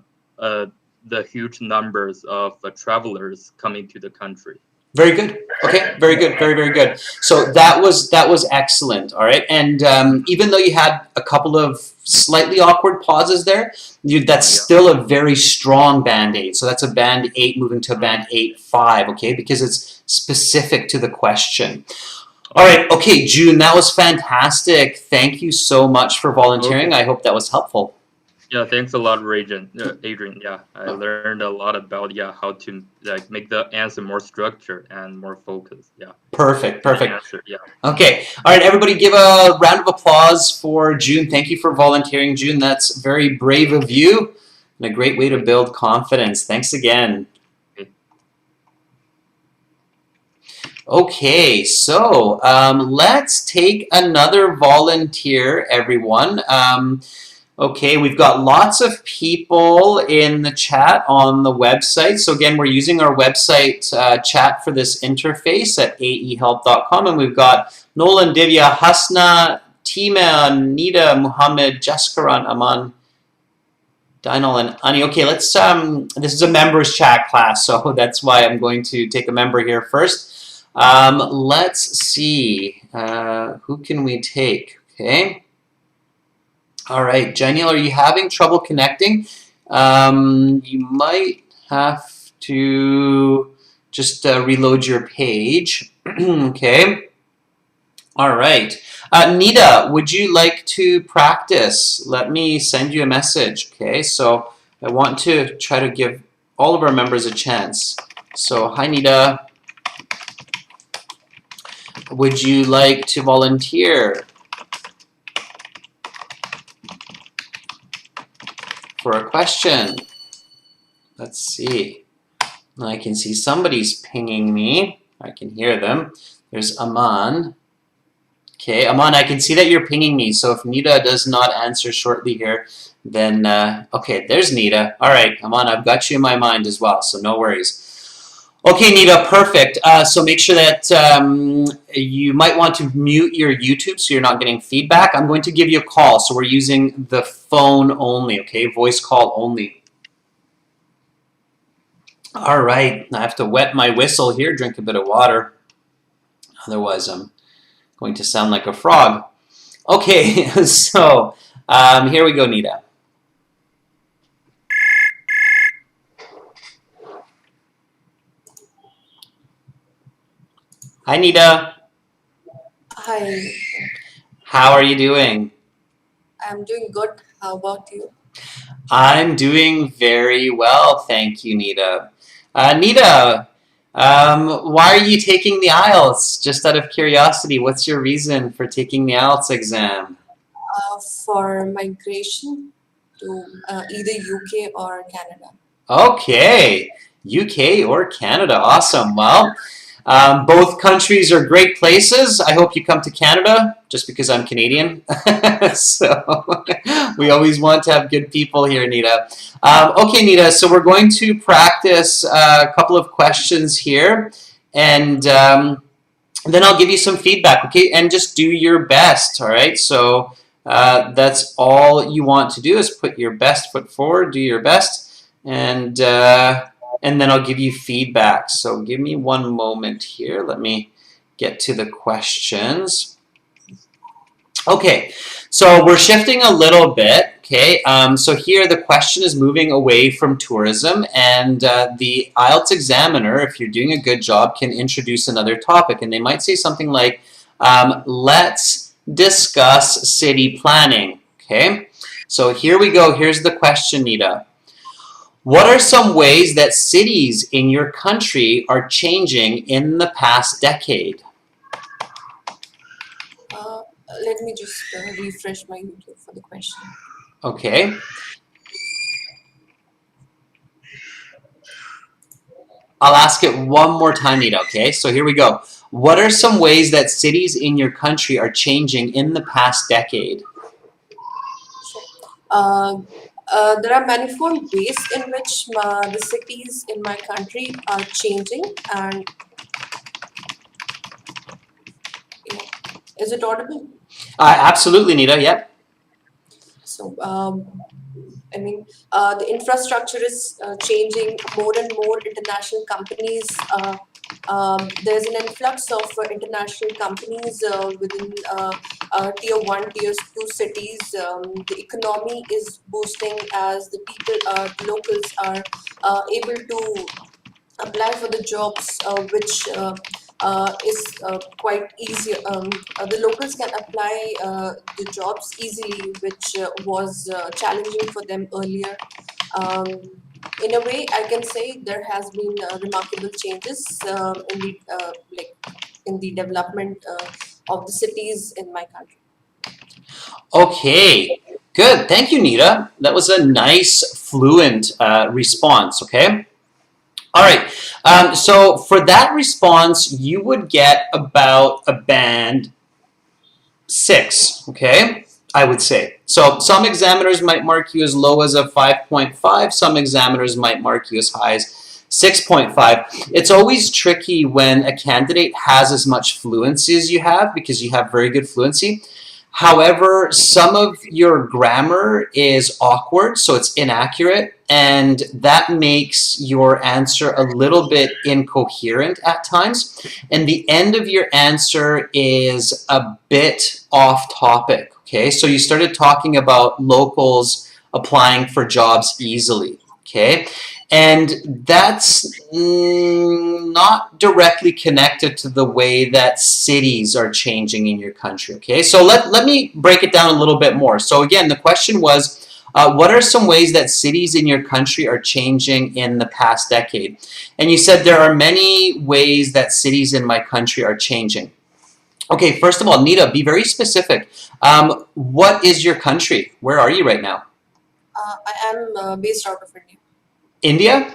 the huge numbers of travelers coming to the country. Very good. Okay, very good, very very good. So that was excellent. All right, and even though you had a couple of slightly awkward pauses there, that's Yeah. still a very strong band 8. So that's a band 8 moving to a band 8/5. Okay, because it's specific to the question. All Okay. right, okay, June, that was fantastic. Thank you so much for volunteering. Okay. I hope that was helpful. Yeah, thanks a lot, Adrian. Adrian, yeah, I learned a lot about how to like make the answer more structured and more focused. Yeah, Perfect, to the perfect. answer. Yeah. Okay. All right, everybody, give a round of applause for June. Thank you for volunteering, June. That's very brave of you and a great way to build confidence. Thanks again. Okay. Okay, so let's take another volunteer, everyone. Okay, we've got lots of people in the chat on the website. So again, we're using our website chat for this interface at aehelp.com. And we've got Nolan, Divya, Hasna, Tima, Nita, Muhammad, Jaskaran, Aman, Dinal, and Ani. Okay, let's, this is a members chat class, so that's why I'm going to take a member here first. Let's see, who can we take? Okay. All right, Janiel, are you having trouble connecting? You might have to just reload your page. Okay. All right. Nita, would you like to practice? Let me send you a message. Okay, so I want to try to give all of our members a chance. So, hi, Nita. Would you like to volunteer for a question? Let's see. I can see somebody's pinging me. I can hear them. There's Aman. Okay, Aman, I can see that you're pinging me. So if Nita does not answer shortly here, then, okay, there's Nita. All right, Aman, I've got you in my mind as well, so no worries. Okay, Nita, perfect. So make sure that you might want to mute your YouTube so you're not getting feedback. I'm going to give you a call, so we're using the phone only, okay? Voice call only. All right, I have to wet my whistle here, drink a bit of water. Otherwise, I'm going to sound like a frog. Okay, so here we go, Nita. Hi, Nita. Hi, How are you doing? I'm doing good. How about you? I'm doing very well, thank you, Nita. Nita, why are you taking the IELTS? Just out of curiosity, what's your reason for taking the IELTS exam? For migration to either UK or Canada. Okay, UK or Canada, awesome. Well, both countries are great places. I hope you come to Canada, just because I'm Canadian. So we always want to have good people here, Nita. Okay, Nita, so we're going to practice a couple of questions here, and then I'll give you some feedback, okay? And just do your best, all right? So that's all you want to do is put your best foot forward, do your best, and then I'll give you feedback. So give me one moment here. Let me get to the questions. Okay, so we're shifting a little bit. Okay, so here the question is moving away from tourism, and the IELTS examiner, if you're doing a good job, can introduce another topic, and they might say something like, let's discuss city planning. Okay, so here we go. Here's the question, Nita. What are some ways that cities in your country are changing in the past decade? Let me just refresh my YouTube for the question. Okay. I'll ask it one more time, Nita, okay? So here we go. What are some ways that cities in your country are changing in the past decade? Uh, there are manifold ways in which the cities in my country are changing, and yeah. Is it audible? Absolutely, Nita, yep. So, I mean, the infrastructure is changing. More and more international companies. There's an influx of international companies within tier one, tier two cities. The economy is boosting as the people, the locals are able to apply for the jobs, which is quite easy. The locals can apply the jobs easily, which was challenging for them earlier. Um, in a way, I can say there has been remarkable changes in the in the development of the cities in my country. Okay, good. Thank you, Nita. That was a nice, fluent response, okay? All right, so for that response, you would get about a band 6, okay? I would say. So some examiners might mark you as low as a 5.5. Some examiners might mark you as high as 6.5. It's always tricky when a candidate has as much fluency as you have because you have very good fluency. However, some of your grammar is awkward, so it's inaccurate, and that makes your answer a little bit incoherent at times. And the end of your answer is a bit off topic, okay? So you started talking about locals applying for jobs easily, okay? And that's not directly connected to the way that cities are changing in your country, okay? So let me break it down a little bit more. So again, the question was, what are some ways that cities in your country are changing in the past decade? And you said there are many ways that cities in my country are changing. Okay, first of all, Nita, be very specific. What is your country? Where are you right now? I am based out of India. India?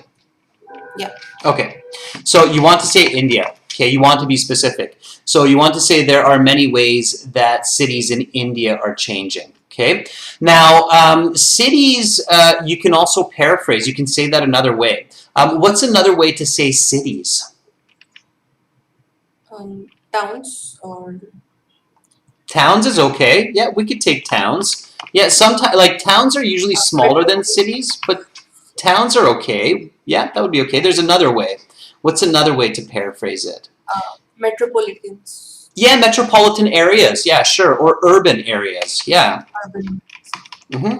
Yeah. Okay, so you want to say India, okay? You want to be specific. So you want to say there are many ways that cities in India are changing, okay? Now, cities, you can also paraphrase. You can say that another way. What's another way to say cities? Towns or Towns is okay. Yeah, we could take towns. Yeah, sometimes, like, towns are usually smaller than cities, but towns are okay. Yeah, that would be okay. There's another way. What's another way to paraphrase it? metropolitans, Yeah, metropolitan areas. Yeah, sure. Or urban areas. Yeah. urban. Mm-hmm.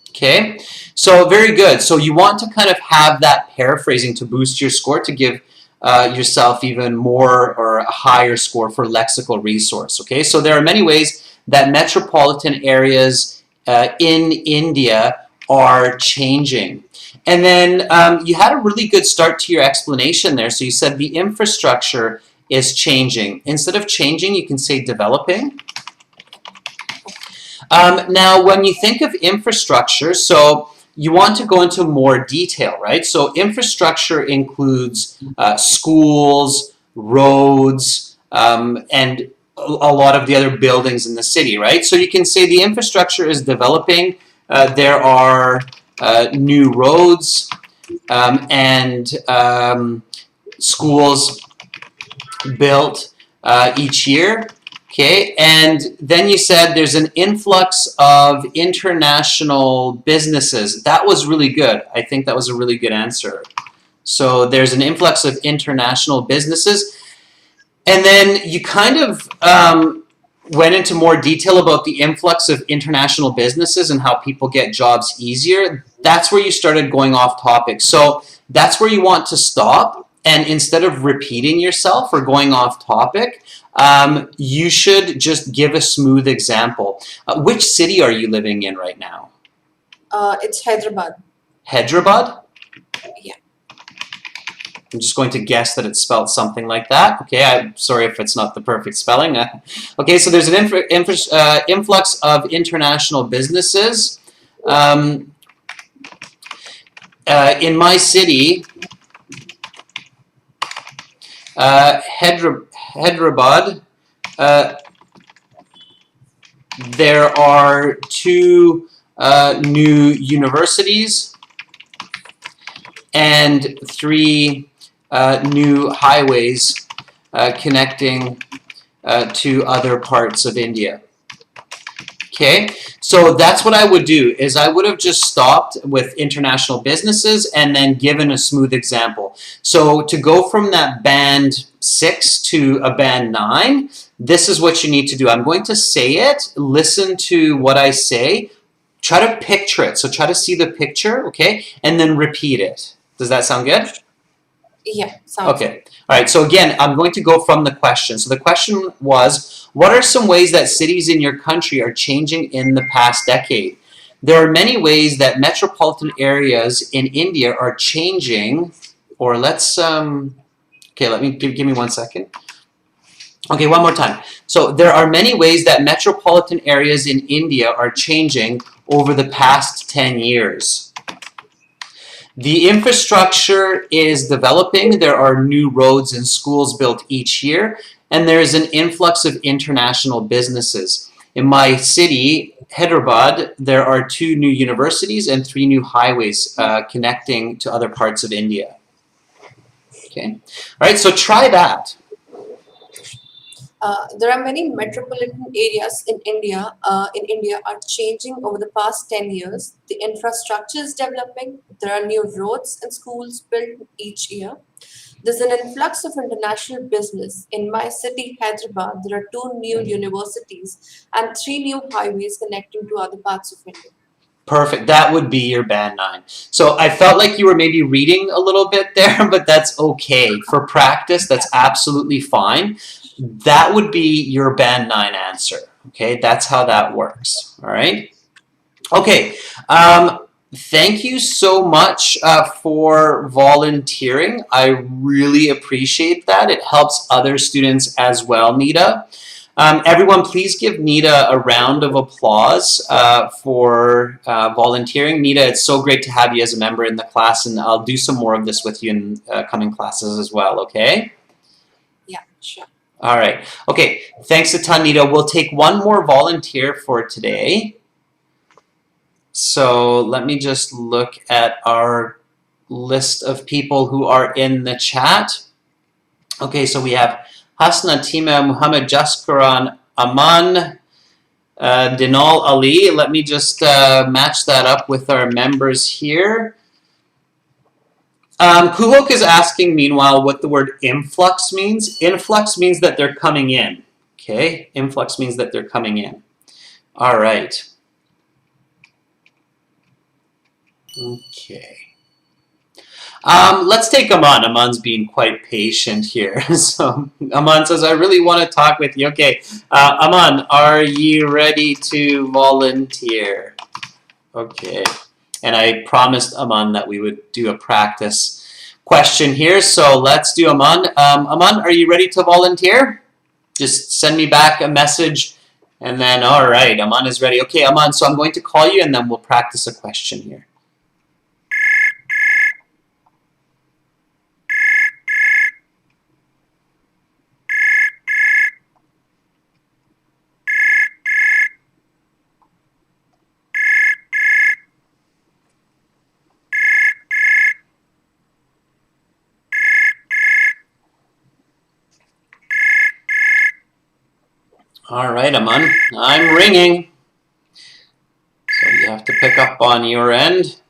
Okay. So very good. So you want to kind of have that paraphrasing to boost your score to give yourself even more or a higher score for lexical resource. Okay. So there are many ways that metropolitan areas in India are changing. And then you had a really good start to your explanation there. So you said the infrastructure is changing. Instead of changing, you can say developing. Now, when you think of infrastructure, so you want to go into more detail, right? So infrastructure includes schools, roads, and a lot of the other buildings in the city, right? So you can say the infrastructure is developing. There are new roads and schools built each year. Okay, and then you said there's an influx of international businesses. That was really good. I think that was a really good answer. So there's an influx of international businesses. And then you kind of went into more detail about the influx of international businesses and how people get jobs easier. That's where you started going off topic. So that's where you want to stop. And instead of repeating yourself or going off topic, you should just give a smooth example. Which city are you living in right now? It's Hyderabad. Hyderabad? Yeah. I'm just going to guess that it's spelled something like that. Okay, I'm sorry if it's not the perfect spelling. Okay, so there's an influx of international businesses. in my city, Hyderabad, there are 2 new universities and 3 new highways connecting to other parts of India. Okay, so that's what I would do, is I would have just stopped with international businesses and then given a smooth example. So to go from that band 6 to a band 9, this is what you need to do. I'm going to say it, listen to what I say, try to picture it. So try to see the picture, okay, and then repeat it. Does that sound good? Yeah, sounds Okay. All right. So again, I'm going to go from the question. So the question was, what are some ways that cities in your country are changing in the past decade? There are many ways that metropolitan areas in India are changing, or let's, okay, let me, give me 1 second. Okay, one more time. So there are many ways that metropolitan areas in India are changing over the past 10 years. The infrastructure is developing. There are new roads and schools built each year, and there is an influx of international businesses. In my city, Hyderabad, there are 2 new universities and 3 new highways connecting to other parts of India. Okay, all right, so try that. There are many metropolitan areas in India. Are changing over the past 10 years. The infrastructure is developing. There are new roads and schools built each year. There's an influx of international business. In my city, Hyderabad, there are 2 new universities and 3 new highways connecting to other parts of India. Perfect. That would be your band 9. So I felt like you were maybe reading a little bit there, but that's okay. For practice, that's absolutely fine. That would be your band 9 answer. Okay, that's how that works. All right. Okay. Thank you so much for volunteering. I really appreciate that. It helps other students as well, Nita. Everyone, please give Nita a round of applause for volunteering. Nita, it's so great to have you as a member in the class, and I'll do some more of this with you in coming classes as well, okay? Yeah, sure. All right. Okay, thanks a ton, Nita. We'll take one more volunteer for today. So let me just look at our list of people who are in the chat. Okay, so we have Hasna, Tima, Muhammad, Jaskaran, Aman, Dinal Ali. Let me just match that up with our members here. Kuhok is asking, meanwhile, what the word influx means. Influx means that they're coming in. Okay, influx means that they're coming in. All right. Okay. Let's take Aman. Aman's being quite patient here. So Aman says, I really want to talk with you. Okay, Aman, are you ready to volunteer? Okay. And I promised Aman that we would do a practice question here. So let's do Aman. Aman, are you ready to volunteer? Just send me back a message. And then, all right, Aman is ready. Okay, Aman, so I'm going to call you and then we'll practice a question here. All right, Aman, I'm ringing. So you have to pick up on your end.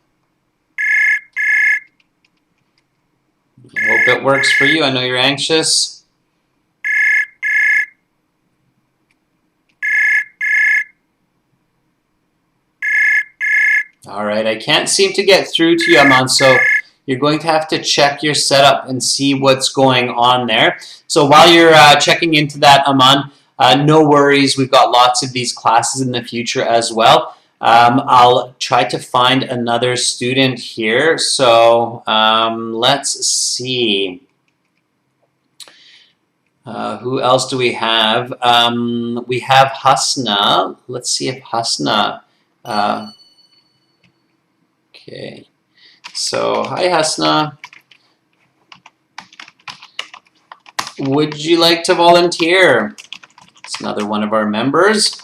I hope it works for you. I know you're anxious. All right, I can't seem to get through to you, Aman, so you're going to have to check your setup and see what's going on there. So while you're checking into that, Aman, no worries. We've got lots of these classes in the future as well. I'll try to find another student here. So let's see. Who else do we have? We have Hasna. Let's see if Hasna... okay. So, hi Hasna. Would you like to volunteer? It's another one of our members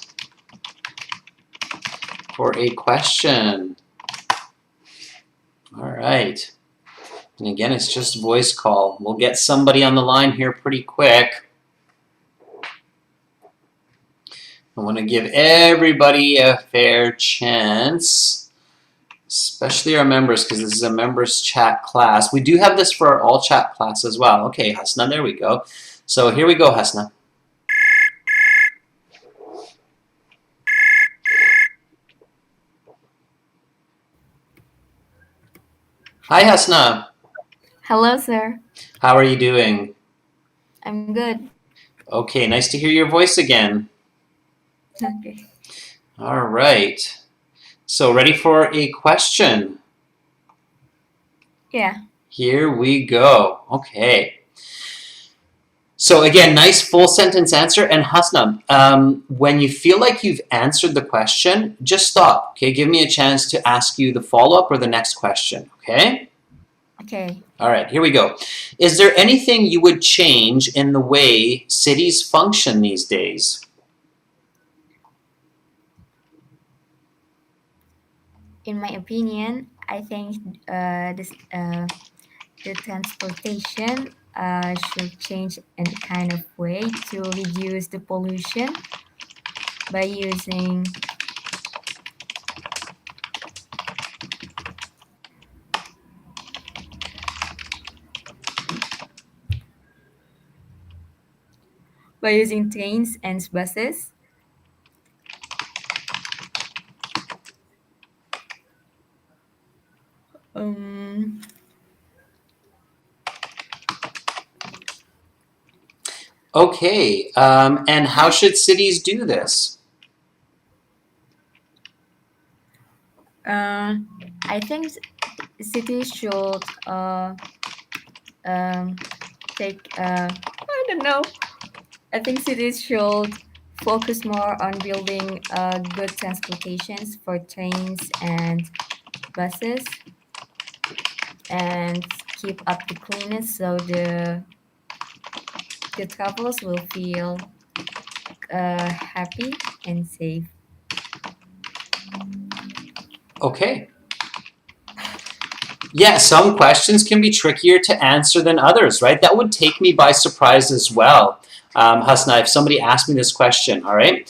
for a question. All right. And again, it's just voice call. We'll get somebody on the line here pretty quick. I want to give everybody a fair chance, especially our members, because this is a members chat class. We do have this for our all chat class as well. Okay, Hasna, there we go. So here we go, Hasna. Hi, Hasna. Hello, sir. How are you doing? I'm good. Okay, nice to hear your voice again. Okay. All right. So ready for a question? Yeah. Here we go. Okay. So again, nice full sentence answer. And Hasna, when you feel like you've answered the question, just stop. Okay, give me a chance to ask you the follow-up or the next question. Okay? Okay. All right, here we go. Is there anything you would change in the way cities function these days? In my opinion, I think the transportation should change in a kind of way to reduce the pollution by using trains and buses. Um, Okay, and how should cities do this? I think cities should take I don't know. I think cities should focus more on building good transportations for trains and buses and keep up the cleanness so the travelers will feel happy and safe. Okay. Yeah, some questions can be trickier to answer than others, right? That would take me by surprise as well, Hasna, if somebody asked me this question, all right?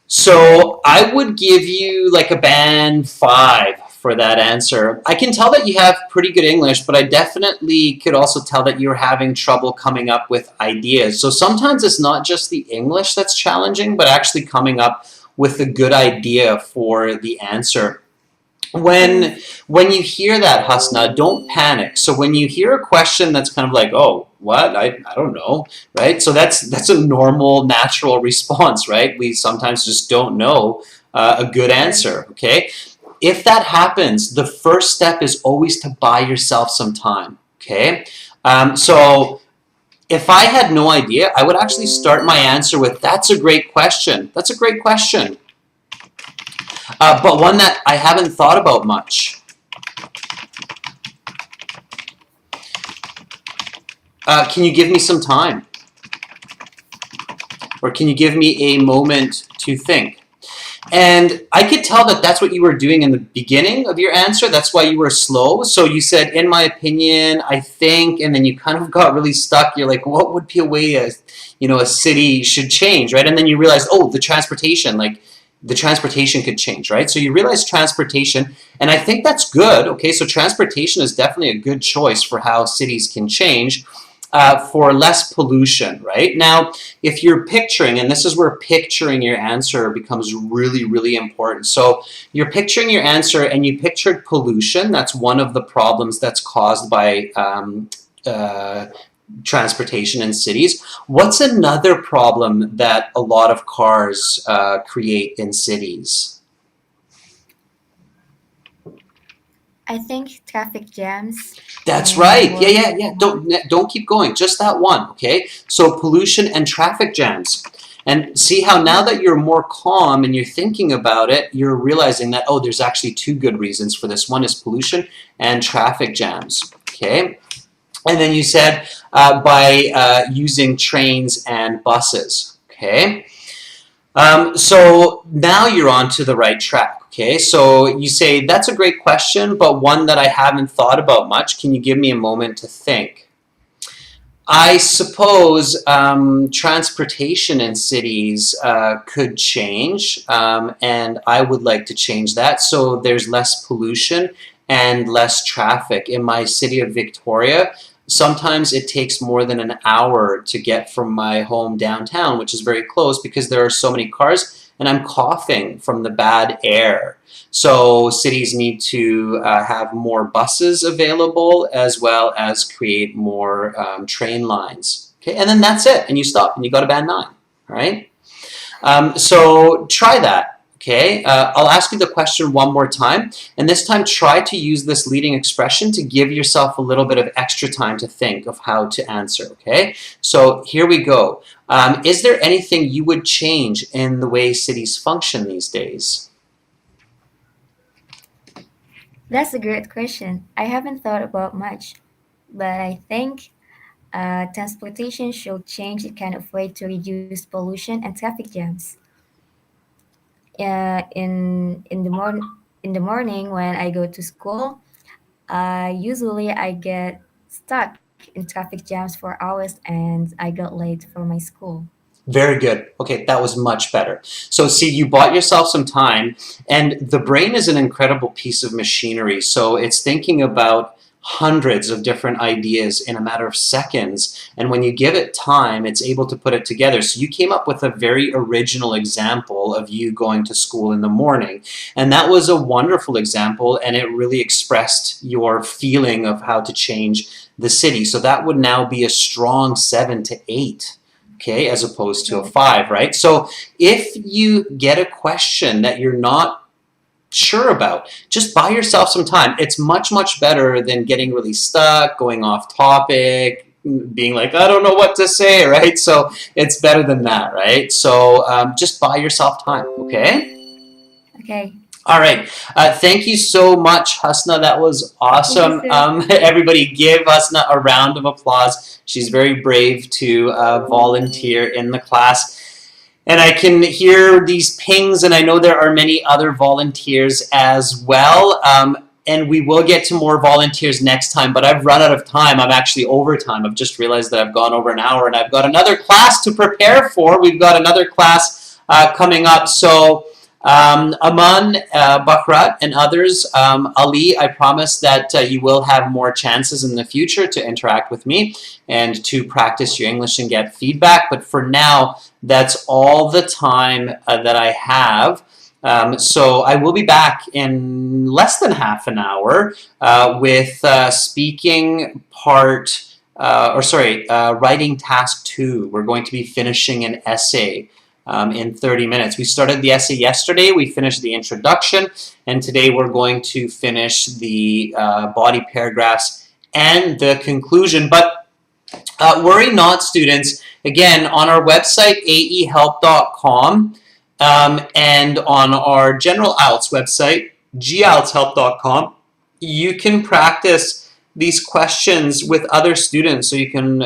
So I would give you like a band 5 for that answer. I can tell that you have pretty good English, but I definitely could also tell that you're having trouble coming up with ideas. So sometimes it's not just the English that's challenging, but actually coming up with a good idea for the answer. When you hear that, Hasna, don't panic. So when you hear a question that's kind of like, oh, what? I don't know, right? So that's a normal, natural response, right? We sometimes just don't know a good answer, okay? If that happens, the first step is always to buy yourself some time, okay? So if I had no idea, I would actually start my answer with, that's a great question. That's a great question. But one that I haven't thought about much. Can you give me some time? Or can you give me a moment to think? And I could tell that that's what you were doing in the beginning of your answer. That's why you were slow. So you said, in my opinion, I think, and then you kind of got really stuck. You're like, what would be a way a city should change, right? And then you realized, oh, the transportation, like the transportation could change, right? So you realize transportation, and I think that's good, okay? So transportation is definitely a good choice for how cities can change. For less pollution, right? Now, if you're picturing, and this is where picturing your answer becomes really, really important. So you're picturing your answer and you pictured pollution. That's one of the problems that's caused by transportation in cities. What's another problem that a lot of cars create in cities? I think traffic jams. That's right. Yeah. Don't keep going. Just that one, okay? So pollution and traffic jams. And see how now that you're more calm and you're thinking about it, you're realizing that, oh, there's actually two good reasons for this. One is pollution and traffic jams, okay? And then you said by using trains and buses, okay? So now you're on to the right track, okay? So you say, that's a great question, but one that I haven't thought about much. Can you give me a moment to think? I suppose transportation in cities could change, and I would like to change that so there's less pollution and less traffic. In my city of Victoria, sometimes it takes more than an hour to get from my home downtown, which is very close because there are so many cars, and I'm coughing from the bad air. So cities need to have more buses available as well as create more train lines. Okay, and then that's it, and you stop and you go to band 9. All right. So try that. Okay. I'll ask you the question one more time, and this time try to use this leading expression to give yourself a little bit of extra time to think of how to answer. Okay. So here we go. Is there anything you would change in the way cities function these days? That's a great question. I haven't thought about much, but I think transportation should change its kind of way to reduce pollution and traffic jams. In the morning when I go to school, usually I get stuck in traffic jams for hours and I got late for my school. Very good. Okay, that was much better. So see, you bought yourself some time, and the brain is an incredible piece of machinery. So it's thinking about hundreds of different ideas in a matter of seconds, and when you give it time, it's able to put it together. So you came up with a very original example of you going to school in the morning, and that was a wonderful example, and it really expressed your feeling of how to change the city. So that would now be a strong 7 to 8. Okay, as opposed to a 5, right? So if you get a question that you're not sure about, just buy yourself some time. It's much, much better than getting really stuck, going off topic, being like, I don't know what to say, right? So it's better than that, right? So just buy yourself time, okay? Okay. All right. Thank you so much, Hasna. That was awesome. Thank you, Everybody give Hasna a round of applause. She's very brave to volunteer in the class. And I can hear these pings, and I know there are many other volunteers as well. And we will get to more volunteers next time, but I've run out of time. I'm actually over time. I've just realized that I've gone over an hour, and I've got another class to prepare for. We've got another class coming up. So Aman, Bakrat, and others, Ali, I promise that you will have more chances in the future to interact with me and to practice your English and get feedback. But for now, that's all the time that I have. So I will be back in less than half an hour with speaking part, writing task 2. We're going to be finishing an essay in 30 minutes. We started the essay yesterday, we finished the introduction, and today we're going to finish the body paragraphs and the conclusion. But worry not, students. Again, on our website, aehelp.com, and on our general IELTS website, gieltshelp.com, you can practice these questions with other students. So you can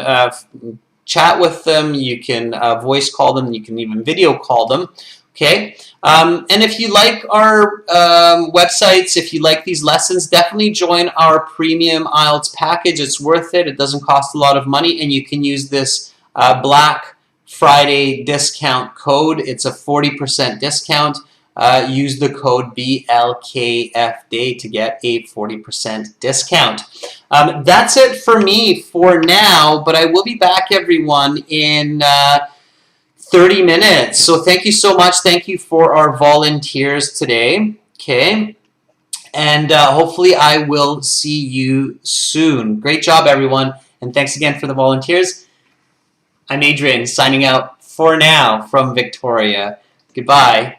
chat with them, you can voice call them, you can even video call them, okay? And if you like our websites, if you like these lessons, definitely join our premium IELTS package. It's worth it. It doesn't cost a lot of money, and you can use this Black Friday discount code. It's a 40% discount. Use the code BLKFDAY to get a 40% discount. That's it for me for now, but I will be back, everyone, in 30 minutes. So thank you so much. Thank you for our volunteers today. Okay. And hopefully I will see you soon. Great job, everyone. And thanks again for the volunteers. I'm Adrian, signing out for now from Victoria. Goodbye.